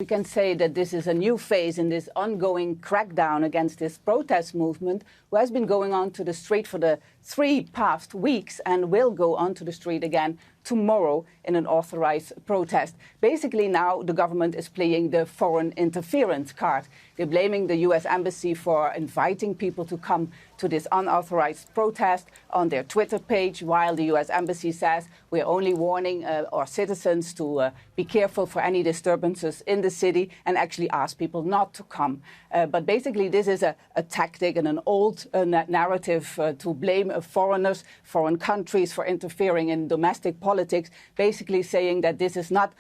can say that this is a new phase in this ongoing crackdown against this protest movement, who has been going onto the street for the 3 past weeks and will go onto the street again tomorrow in an authorized protest. Basically now the government is playing the foreign interference card. They're blaming the US Embassy for inviting people to come to this unauthorized protest on their Twitter page, while the US Embassy says we're only warning our citizens to be careful for any disturbances in the city and actually ask people not to come. But basically this is a tactic and an old narrative to blame foreigners, foreign countries for interfering in domestic politics, basically saying that this is not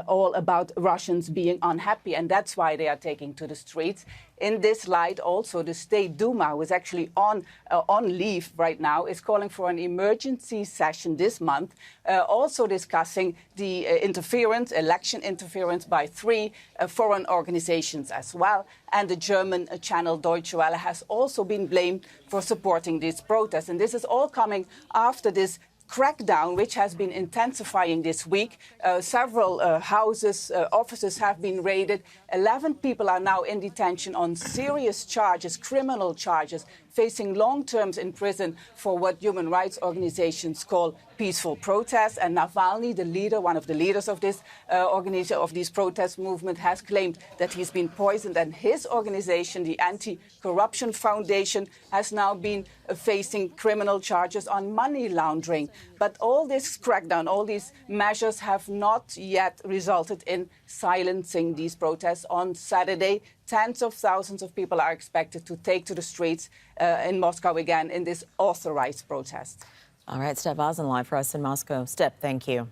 all about Russians being unhappy, and that's why they are taking to the streets. In this light, also, the State Duma, who is actually on leave right now, is calling for an emergency session this month, also discussing the election interference by 3 foreign organizations as well. And the German channel Deutsche Welle has also been blamed for supporting these protests. And this is all coming after this crackdown, which has been intensifying this week. Several offices have been raided. 11 people are now in detention on serious charges, criminal charges, facing long terms in prison for what human rights organizations call peaceful protests. And Navalny, the leader, one of the leaders of this these protest movement, has claimed that he's been poisoned, and his organization, the Anti-Corruption Foundation, has now been facing criminal charges on money laundering. But all this crackdown, all these measures have not yet resulted in silencing these protests. On Saturday, tens of thousands of people are expected to take to the streets in Moscow again in this authorized protest. All right, Steph Vaessen live for us in Moscow. Steph, thank you.